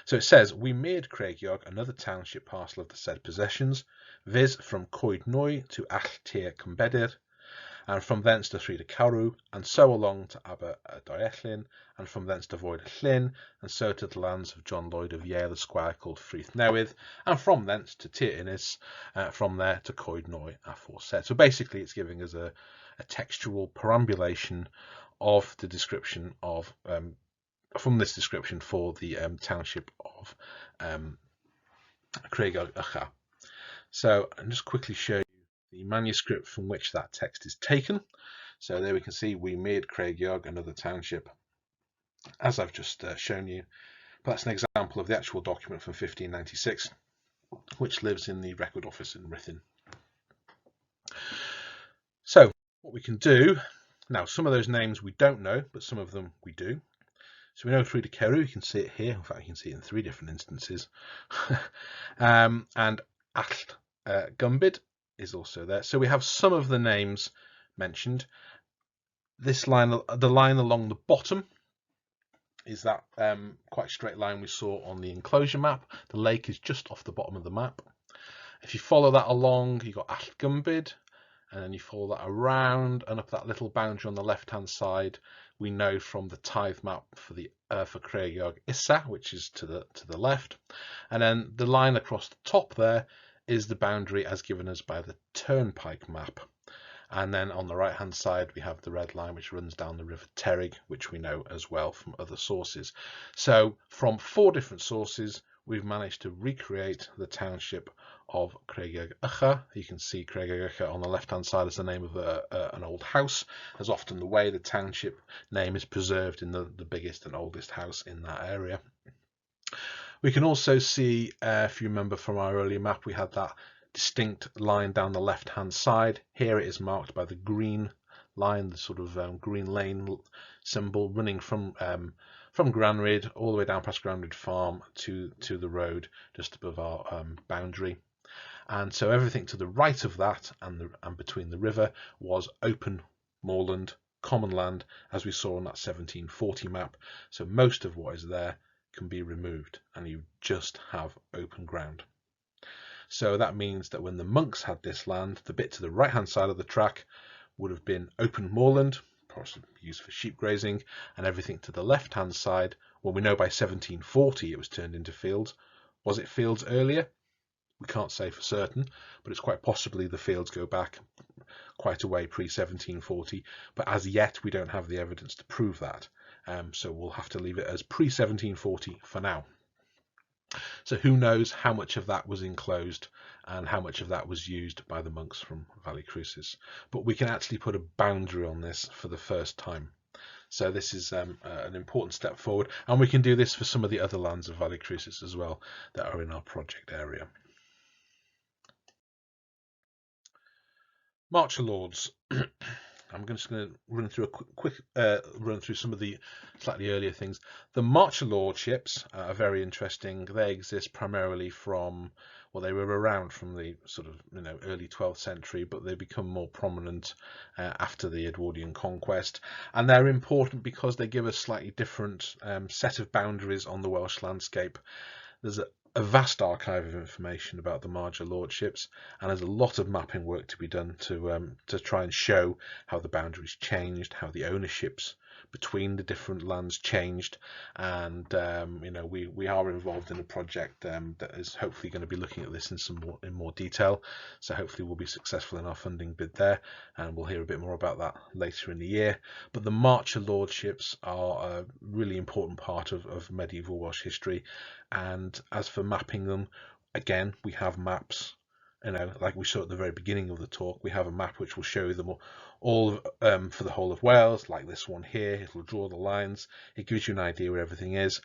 So it says, we made Craigog another township parcel of the said possessions, viz. From Coed Nwy to Alltir Cymbedir, and from thence to Rhyd y Cawrw, and so along to Aber Deall, and from thence to Void Llyn, and so to the lands of John Lloyd of Yale, a squire called Frith Newydd, and from thence to Tir Innis, from there to Coed Nwy aforesaid. So basically it's giving us a textual perambulation of the description of from this description for the township of Craigog Ucha. So I'll just quickly show you the manuscript from which that text is taken. So there we can see, we made Craigog another township, as I've just shown you. But that's an example of the actual document from 1596, which lives in the record office in Ruthin. So what we can do now, some of those names we don't know, but some of them we do. So we know Rhyd y Cawrw, you can see it here. In fact, you can see it in 3 different instances. And Allt Gumbid is also there. So we have some of the names mentioned. This line, the line along the bottom, is that quite straight line we saw on the enclosure map. The lake is just off the bottom of the map. If you follow that along, you've got Allt Gumbid, and then you follow that around and up that little boundary on the left hand side. We know from the tithe map for Craigog Issa, which is to the left, and then the line across the top there is the boundary as given us by the turnpike map. And then on the right hand side we have the red line which runs down the River Terrig, which we know as well from other sources. So from 4 different sources we've managed to recreate the township of Craigog Ucha. You can see Craigog Ucha on the left hand side as the name of an old house, as often the way the township name is preserved in the biggest and oldest house in that area. We can also see, if you remember from our earlier map, we had that distinct line down the left hand side. Here it is marked by the green line, the sort of green lane symbol running from Granrid all the way down past Granrid Farm to the road just above our boundary. And so everything to the right of that and between the river was open moorland, common land, as we saw on that 1740 map. So most of what is there can be removed and you just have open ground. So that means that when the monks had this land, the bit to the right hand side of the track would have been open moorland, possibly used for sheep grazing, and everything to the left hand side, well, we know by 1740 it was turned into fields. Was it fields earlier? We can't say for certain, but it's quite possibly the fields go back quite a way pre-1740, but as yet we don't have the evidence to prove that. So we'll have to leave it as pre-1740 for now. So who knows how much of that was enclosed and how much of that was used by the monks from Valley Crucis. But we can actually put a boundary on this for the first time. So this is an important step forward, and we can do this for some of the other lands of Valley Crucis as well that are in our project area. Marcher Lords. I'm just going to run through a quick run through some of the slightly earlier things. The Marcher Lordships are very interesting. They exist primarily from, well, they were around from the sort of early 12th century, but they become more prominent after the Edwardian conquest, and they're important because they give a slightly different set of boundaries on the Welsh landscape. There's a vast archive of information about the Marcher Lordships, and there's a lot of mapping work to be done to try and show how the boundaries changed, how the ownerships between the different lands changed, and we are involved in a project that is hopefully going to be looking at this in more detail. So hopefully we'll be successful in our funding bid there, and we'll hear a bit more about that later in the year. But the Marcher Lordships are a really important part of medieval Welsh history, and as for mapping them, again, we have maps. Like we saw at the very beginning of the talk, we have a map which will show them all for the whole of Wales, like this one here. It will draw the lines. It gives you an idea where everything is,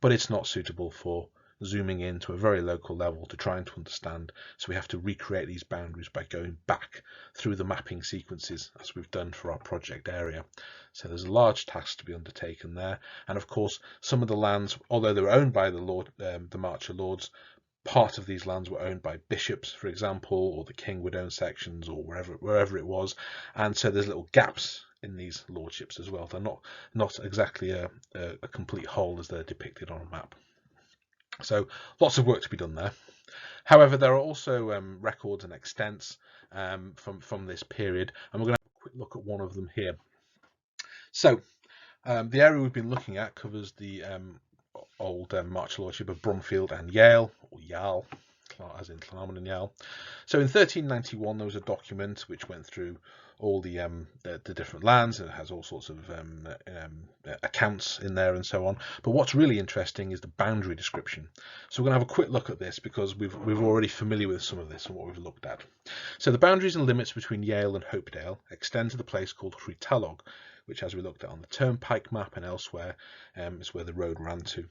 but it's not suitable for zooming in to a very local level to trying to understand. So we have to recreate these boundaries by going back through the mapping sequences as we've done for our project area. So there's a large task to be undertaken there. And of course, some of the lands, although they were owned by the Marcher Lords, part of these lands were owned by bishops, for example, or the king would own sections, or wherever it was, and so there's little gaps in these lordships as well. They're not exactly a complete whole as they're depicted on a map. So lots of work to be done there. However, there are also records and extents from this period, and we're going to have a quick look at one of them here. So the area we've been looking at covers the old Marcher Lordship of Bromfield and Yale, or Yal, as in Llanarmon and Yal. So in 1391 there was a document which went through all the different lands, and it has all sorts of accounts in there and so on. But what's really interesting is the boundary description. So we're going to have a quick look at this because we're already familiar with some of this and what we've looked at. So the boundaries and limits between Yale and Hopedale extend to the place called Rhutalog, which, as we looked at on the turnpike map and elsewhere, is where the road ran to.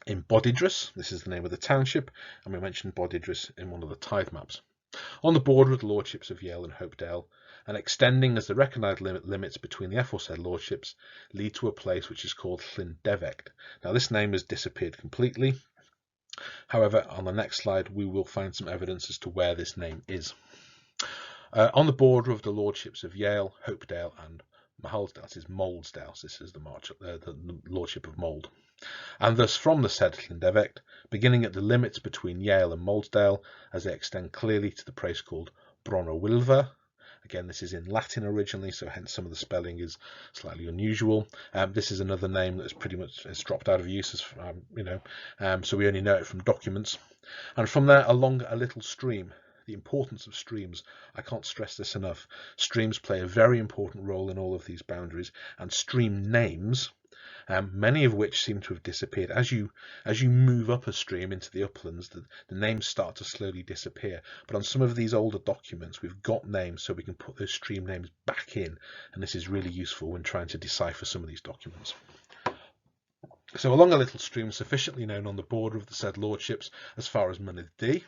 In Bodidrus, this is the name of the township, and we mentioned Bodidrus in one of the tithe maps. On the border of the lordships of Yale and Hopedale, and extending as the recognised limits between the aforesaid lordships, lead to a place which is called Llyndevecht. Now this name has disappeared completely. However, on the next slide we will find some evidence as to where this name is. On the border of the lordships of Yale, Hopedale and Mahalsdale, this is Moldsdale, this is the lordship of Mold. And thus from the said Llyndevecht, beginning at the limits between Yale and Moldsdale, as they extend clearly to the place called Bron-y-Wylfa, Again, this is in Latin originally, so hence some of the spelling is slightly unusual. This is another name that's pretty much has dropped out of use, as so we only know it from documents. And from there, along a little stream. The importance of streams, I can't stress this enough. Streams play a very important role in all of these boundaries, and stream names, many of which seem to have disappeared. As you move up a stream into the uplands, the names start to slowly disappear. But on some of these older documents, we've got names, so we can put those stream names back in, and this is really useful when trying to decipher some of these documents. So along a little stream sufficiently known on the border of the said lordships as far as wneud,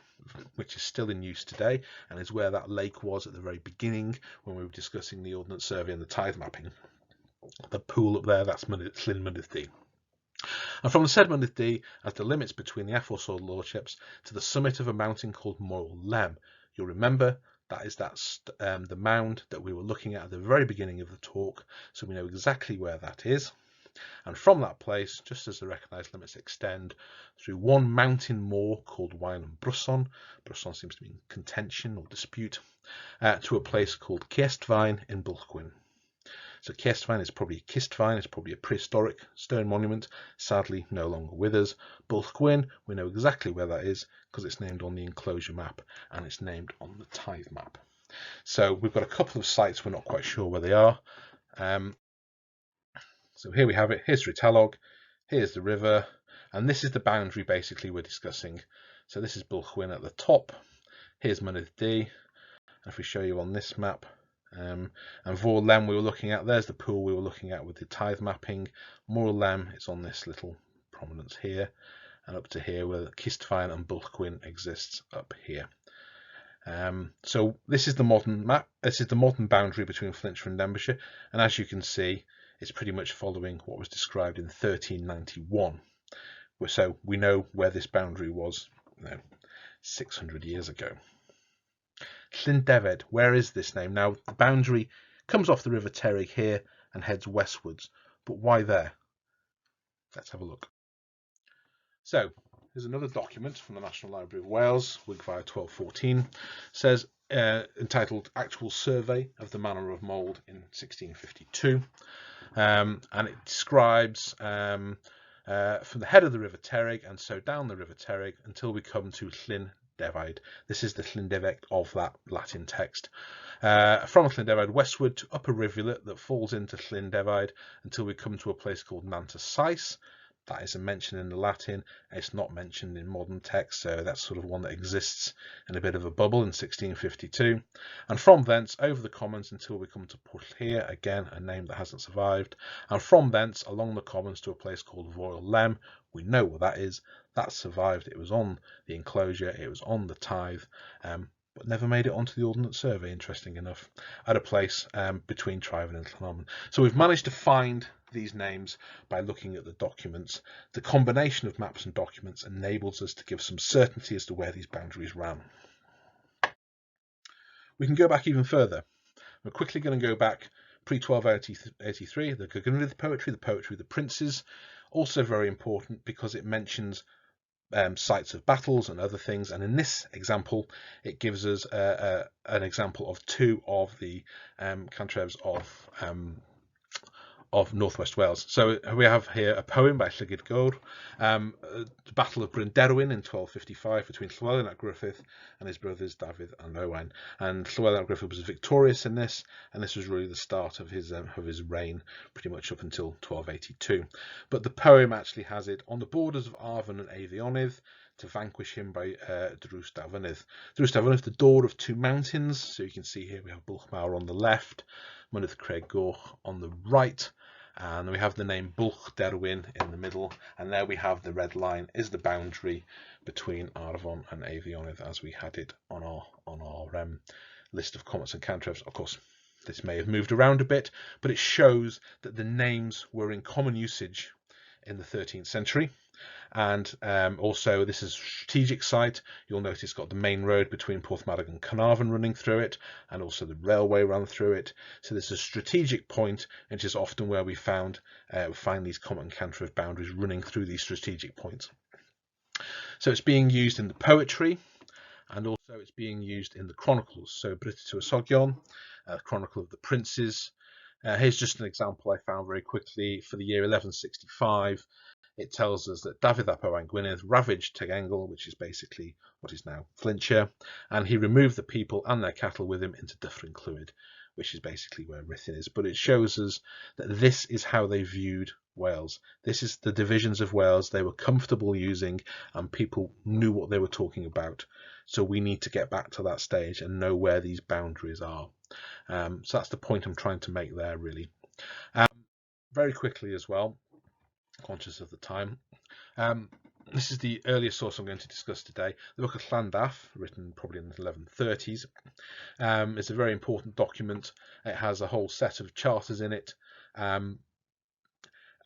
which is still in use today and is where that lake was at the very beginning when we were discussing the Ordnance Survey and the tithe mapping. The pool up there, that's Llyn Mneud. And from the said Mneud as the limits between the aforesaid lordships to the summit of a mountain called Moel Lem. You'll remember that is the mound that we were looking at the very beginning of the talk, so we know exactly where that is. And from that place, just as the recognised limits extend through one mountain moor called Waun Brwson seems to be in contention or dispute, to a place called Cestvain in Bwlchwyn. So Cestvain is probably Kistvain, it's probably a prehistoric stone monument, sadly no longer with us. Bwlchwyn, we know exactly where that is because it's named on the enclosure map and it's named on the tithe map. So we've got a couple of sites we're not quite sure where they are. So here we have it, here's Rhitalog, here's the river, and this is the boundary basically we're discussing. So this is Bwlchwyn at the top, here's Mneud, and if we show you on this map, and Vor Lem we were looking at, there's the pool we were looking at with the tithe mapping. Moor Lem is on this little prominence here, and up to here where Kistvain and Bwlchwyn exists up here. So this is the modern map, this is the modern boundary between Flintshire and Denbighshire, and as you can see, it's pretty much following what was described in 1391. So we know where this boundary was 600 years ago. Llyn, where is this name? Now the boundary comes off the River Terrig here and heads westwards, but why there? Let's have a look. So here's another document from the National Library of Wales, Wigfire 1214, says entitled Actual Survey of the Manor of Mold in 1652. And it describes from the head of the River Terrig and so down the River Terrig until we come to Llyn. This is the Llyn of that Latin text. From Llyn westward to up a rivulet that falls into Llyn until we come to a place called Nantes. That is a mention in the Latin. It's not mentioned in modern text, so that's sort of one that exists in a bit of a bubble in 1652. And from thence over the commons until we come to Pwll, again a name that hasn't survived. And from thence along the commons to a place called Foel Lem. We know what that is. That survived. It was on the enclosure. It was on the tithe, but never made it onto the Ordnance Survey, interesting enough, at a place between Tryfan and Llanarmon. So we've managed to find these names by looking at the documents. The combination of maps and documents enables us to give some certainty as to where these boundaries ran. We can go back even further. We're quickly going to go back pre-1283, the Gyngor poetry, the poetry of the princes, also very important because it mentions sites of battles and other things, and in this example it gives us an example of two of the cantrefs of Northwest Wales. So we have here a poem by Ddigidol, the Battle of Bryn Derwin in 1255 between Llywelyn ap Gruffydd and his brothers Dafydd and Owain. And Llywelyn ap Gruffydd was victorious in this, and this was really the start of his reign, pretty much up until 1282. But the poem actually has it on the borders of Arfon and Eifionydd, to vanquish him by Drws Dafnydd. Drws Dafnydd, the door of two mountains. So you can see here we have Bwlch on the left, Mynydd Craig Goch on the right, and we have the name Bwlch Derwin in the middle, and there we have the red line is the boundary between Arfon and Eifionydd as we had it on our list of comets and cantrefs. Of course, this may have moved around a bit, but it shows that the names were in common usage in the 13th century. And also this is a strategic site. You'll notice it's got the main road between Porthmadog and Carnarvon running through it, and also the railway ran through it. So this is a strategic point, which is often where we find these comet and cantref boundaries running through these strategic points. So it's being used in the poetry, and also it's being used in the chronicles. So Brithto Asogion, Chronicle of the Princes. Here's just an example I found very quickly for the year 1165. It tells us that Dafydd ap Owain Gwynedd ravaged Tegengel, which is basically what is now Flintshire, and he removed the people and their cattle with him into Dyffryn Clwyd, which is basically where Rhuthun is. But it shows us that this is how they viewed Wales. This is the divisions of Wales they were comfortable using, and people knew what they were talking about. So we need to get back to that stage and know where these boundaries are. So that's the point I'm trying to make there, really. Very quickly as well, conscious of the time. This is the earliest source I'm going to discuss today. The Book of Llandaf, written probably in the 1130s. It's a very important document. It has a whole set of charters in it.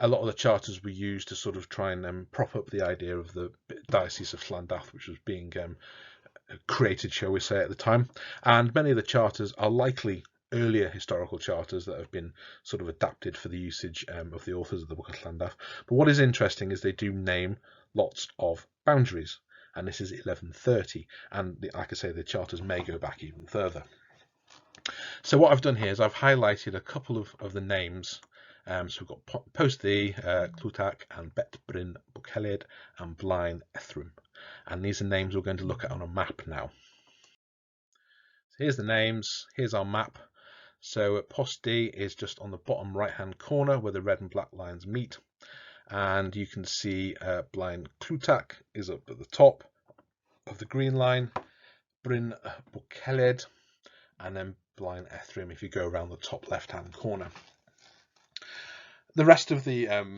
A lot of the charters were used to sort of try and prop up the idea of the Diocese of Llandaff, which was being created, shall we say, at the time. And many of the charters are likely earlier historical charters that have been sort of adapted for the usage of the authors of the Book of Llandaff. But what is interesting is they do name lots of boundaries, and this is 1130, and like I say, the charters may go back even further. So what I've done here is I've highlighted a couple of the names. So we've got Post-ddi, Clutach, and Bet Bryn Bwchelyd, and Blaen Ethrum, and these are names we're going to look at on a map now. So here's the names, here's our map. So Post-ddi is just on the bottom right hand corner where the red and black lines meet, and you can see Blaen Clutach is up at the top of the green line, Bryn Bwchelyd, and then Blaen Ethrum if you go around the top left hand corner. The rest of the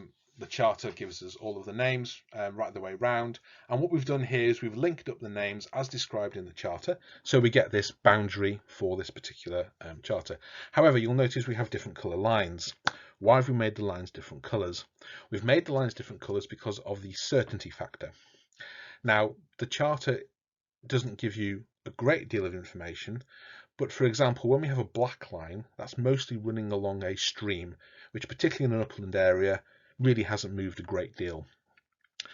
charter gives us all of the names right the way round, and what we've done here is we've linked up the names as described in the charter, so we get this boundary for this particular charter. However, you'll notice we have different colour lines. Why have we made the lines different colours? We've made the lines different colours because of the certainty factor. Now, the charter doesn't give you a great deal of information, but for example, when we have a black line, that's mostly running along a stream, which particularly in an upland area really hasn't moved a great deal.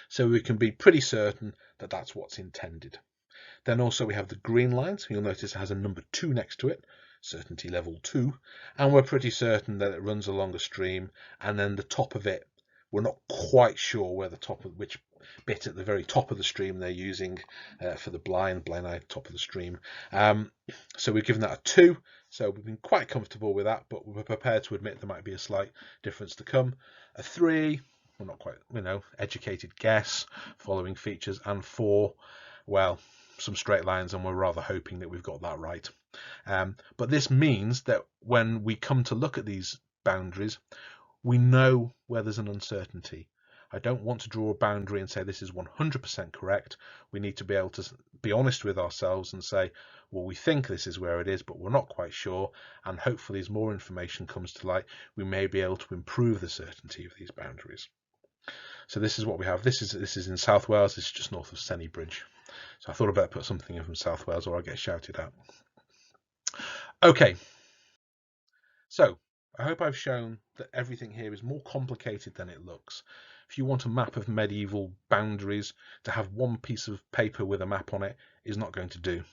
So we can be pretty certain that that's what's intended. Then also we have the green line, so you'll notice it has a number 2 next to it, certainty level 2, and we're pretty certain that it runs along a stream, and then the top of it, we're not quite sure where the top of which bit at the very top of the stream they're using for the Blaen top of the stream. So we've given that a 2, so we've been quite comfortable with that, but we're prepared to admit there might be a slight difference to come. A 3, we're not quite, educated guess, following features, and 4, well, some straight lines, and we're rather hoping that we've got that right. But this means that when we come to look at these boundaries, we know where there's an uncertainty. I don't want to draw a boundary and say this is 100% correct. We need to be able to be honest with ourselves and say, well, we think this is where it is, but we're not quite sure. And hopefully as more information comes to light, we may be able to improve the certainty of these boundaries. So this is what we have. This is in South Wales. This is just north of Senny Bridge. So I thought I'd better put something in from South Wales or I'll get shouted at. Okay. So I hope I've shown that everything here is more complicated than it looks. If you want a map of medieval boundaries, to have one piece of paper with a map on it is not going to do.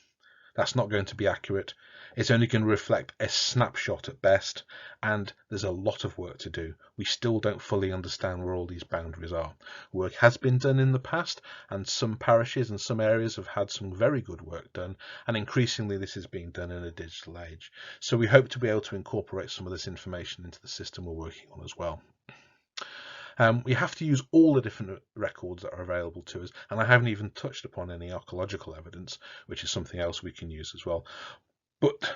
That's not going to be accurate. It's only going to reflect a snapshot at best, and there's a lot of work to do. We still don't fully understand where all these boundaries are. Work has been done in the past, and some parishes and some areas have had some very good work done, and increasingly this is being done in a digital age. So we hope to be able to incorporate some of this information into the system we're working on as well. We have to use all the different records that are available to us, and I haven't even touched upon any archaeological evidence, which is something else we can use as well. But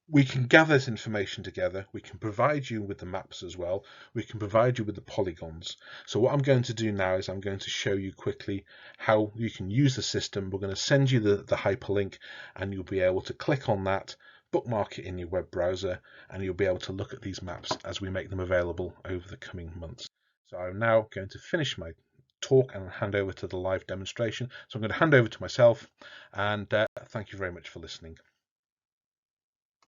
we can gather this information together, we can provide you with the maps as well, we can provide you with the polygons. So what I'm going to do now is I'm going to show you quickly how you can use the system. We're going to send you the hyperlink, and you'll be able to click on that, bookmark it in your web browser, and you'll be able to look at these maps as we make them available over the coming months. So I'm now going to finish my talk and hand over to the live demonstration. So I'm going to hand over to myself, and thank you very much for listening.